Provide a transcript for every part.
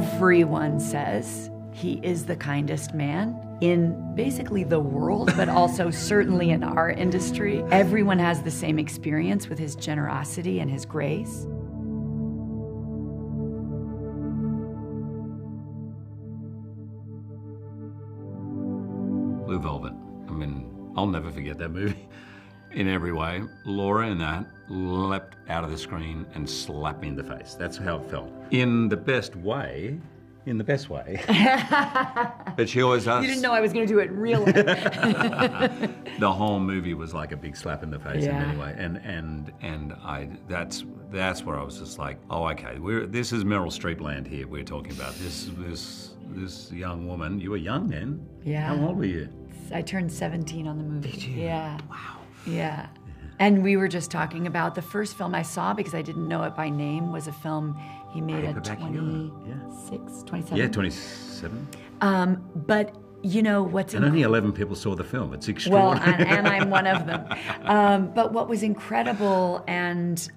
Everyone says he is the kindest man in basically the world, but also certainly in our industry. Everyone has the same experience with his generosity and his grace. Blue Velvet. I mean, I'll never forget that movie in every way. Laura in that leapt out of the screen and slapped me in the face. That's how it felt. In the best way. In the best way. But she always does. You didn't know I was going to do it in real life. The whole movie was like a big slap in the face in any way. That's where I was just like, oh, okay, this is Meryl Streep land here we're talking about. This young woman. You were young then? Yeah. How old were you? I turned 17 on the movie. Did you? Yeah. Wow. Yeah. And we were just talking about the first film I saw, because I didn't know it by name, was a film he made at 26, 27? Yeah, 27. But you know what's... And only 11 people saw the film. It's extraordinary. Well, and I'm one of them. But what was incredible, and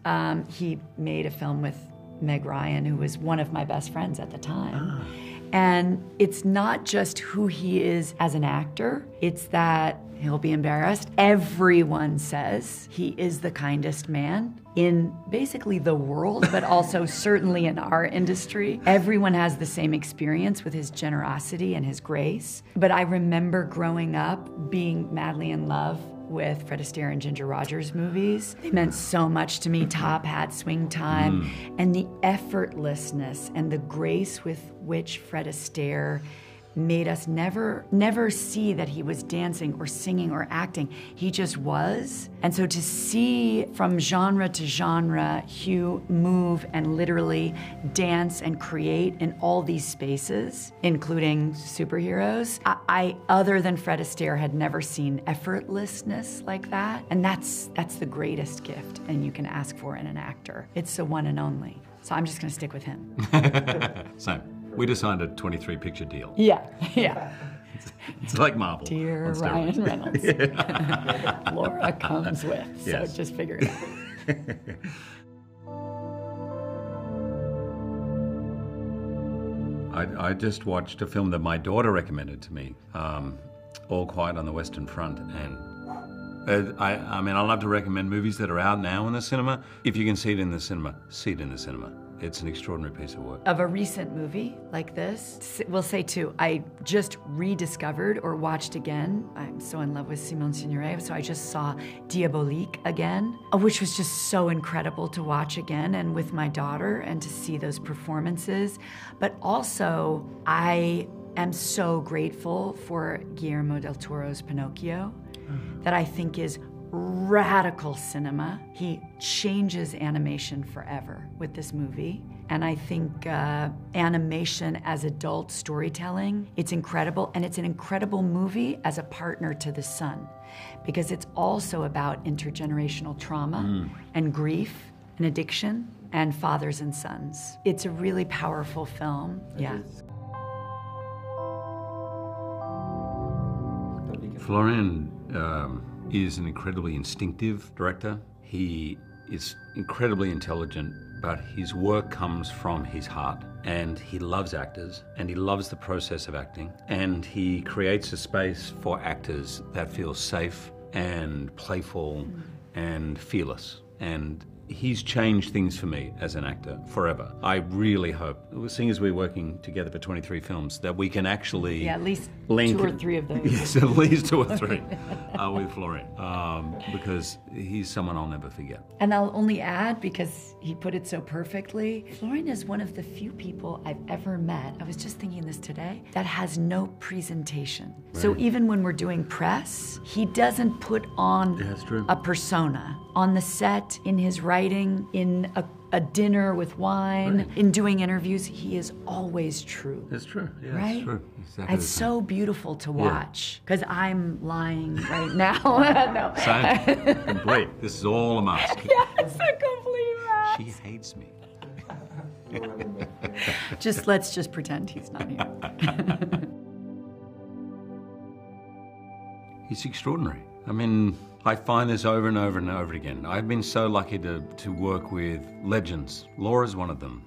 he made a film with Meg Ryan, who was one of my best friends at the time. And it's not just who he is as an actor, it's that, he'll be embarrassed, everyone says he is the kindest man in basically the world, but also certainly in our industry. Everyone has the same experience with his generosity and his grace. But I remember growing up being madly in love with Fred Astaire and Ginger Rogers movies. They meant so much to me, Top Hat, Swing Time, and the effortlessness and the grace with which Fred Astaire made us never see that he was dancing or singing or acting. He just was. And so to see from genre to genre Hugh move and literally dance and create in all these spaces, including superheroes, I other than Fred Astaire, had never seen effortlessness like that. And that's the greatest gift and you can ask for in an actor. It's the one and only. So I'm just gonna stick with him. Same. We just signed a 23-picture deal. Yeah. It's like Marvel. Dear Ryan Reynolds. Laura comes with, so just figure it out. I just watched a film that my daughter recommended to me, All Quiet on the Western Front, and I mean, I love to recommend movies that are out now in the cinema. If you can see it in the cinema, see it in the cinema. It's an extraordinary piece of work. Of a recent movie like this, we'll say two, I just rediscovered or watched again. I'm so in love with Simone Signoret, so I just saw Diabolique again, which was just so incredible to watch again and with my daughter and to see those performances. But also, I am so grateful for Guillermo del Toro's Pinocchio, that I think is radical cinema. He changes animation forever with this movie. And I think animation as adult storytelling, it's incredible. And it's an incredible movie as a partner to the son, because it's also about intergenerational trauma and grief and addiction and fathers and sons. It's a really powerful film. Florian is an incredibly instinctive director. He is incredibly intelligent, but his work comes from his heart. And he loves actors, and he loves the process of acting. And he creates a space for actors that feels safe and playful and fearless. And he's changed things for me as an actor forever. I really hope, seeing as we're working together for 23 films, that we can actually at least link 2 or 3 of those. Yes, at least 2 or 3 with Florian, because he's someone I'll never forget. And I'll only add, because he put it so perfectly, Florian is one of the few people I've ever met, I was just thinking this today, that has no presentation. Right. So even when we're doing press, he doesn't put on a persona. On the set, in his writing, in a dinner with wine, in doing interviews, he is always true. That's true, yeah, right? It's true. Exactly. It's so beautiful to watch, because I'm lying right now. No. Same, complete. This is all a mask. Yeah, it's a complete mask. She hates me. Let's just pretend he's not here. He's extraordinary. I mean, I find this over and over and over again. I've been so lucky to work with legends. Laura's one of them.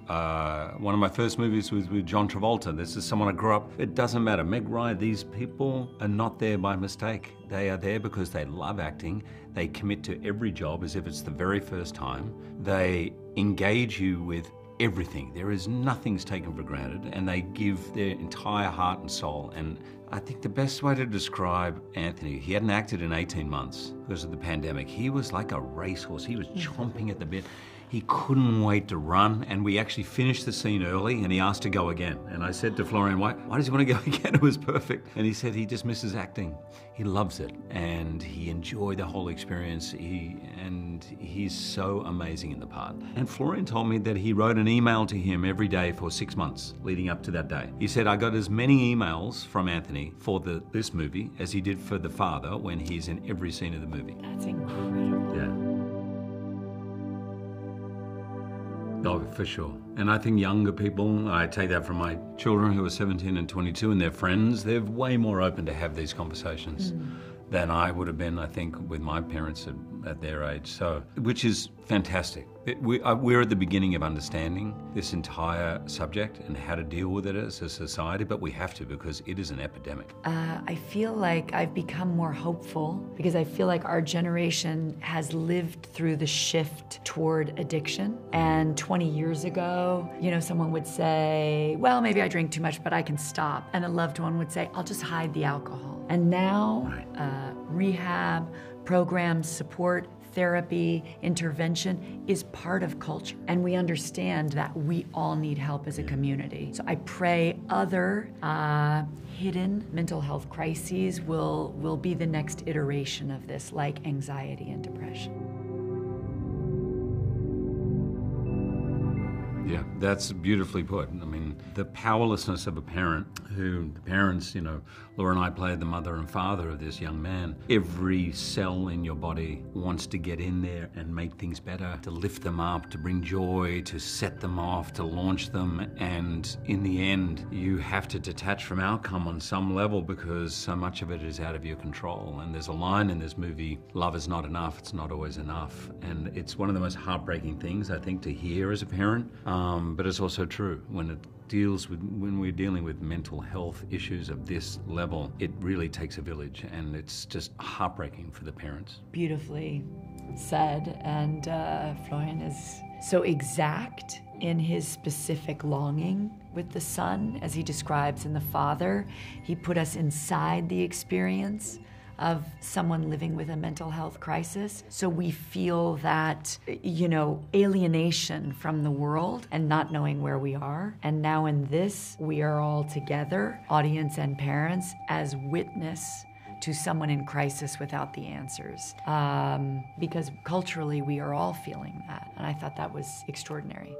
One of my first movies was with John Travolta. This is someone I grew up. It doesn't matter. Meg Ryan, these people are not there by mistake. They are there because they love acting. They commit to every job as if it's the very first time. They engage you with everything. There is nothing's taken for granted, and they give their entire heart and soul. And I think the best way to describe Anthony, he hadn't acted in 18 months because of the pandemic. He was like a racehorse. He was chomping at the bit. He couldn't wait to run, and we actually finished the scene early, and he asked to go again. And I said to Florian, why does he want to go again? It was perfect. And he said he just misses acting. He loves it, and he enjoyed the whole experience, and he's so amazing in the part. And Florian told me that he wrote an email to him every day for 6 months leading up to that day. He said, I got as many emails from Anthony for this movie as he did for the father when he's in every scene of the movie. That's incredible. Yeah. Oh, for sure. And I think younger people, I take that from my children who are 17 and 22 and their friends, they're way more open to have these conversations than I would have been, I think, with my parents at their age. So, which is fantastic. We're at the beginning of understanding this entire subject and how to deal with it as a society, but we have to because it is an epidemic. I feel like I've become more hopeful because I feel like our generation has lived through the shift toward addiction. And 20 years ago, someone would say, well, maybe I drink too much, but I can stop. And a loved one would say, I'll just hide the alcohol. And now, rehab, programs, support, therapy, intervention is part of culture. And we understand that we all need help as a community. So I pray other hidden mental health crises will be the next iteration of this, like anxiety and depression. Yeah, that's beautifully put. I mean, the powerlessness of a parent the parents, Laura and I played the mother and father of this young man. Every cell in your body wants to get in there and make things better, to lift them up, to bring joy, to set them off, to launch them. And in the end, you have to detach from outcome on some level because so much of it is out of your control. And there's a line in this movie, love is not enough, it's not always enough. And it's one of the most heartbreaking things, I think, to hear as a parent. But it's also true when we're dealing with mental health issues of this level, it really takes a village, and it's just heartbreaking for the parents. Beautifully said, and Florian is so exact in his specific longing with the son, as he describes in The Father. He put us inside the experience of someone living with a mental health crisis. So we feel that, alienation from the world and not knowing where we are. And now in this, we are all together, audience and parents, as witness to someone in crisis without the answers. Because culturally, we are all feeling that. And I thought that was extraordinary.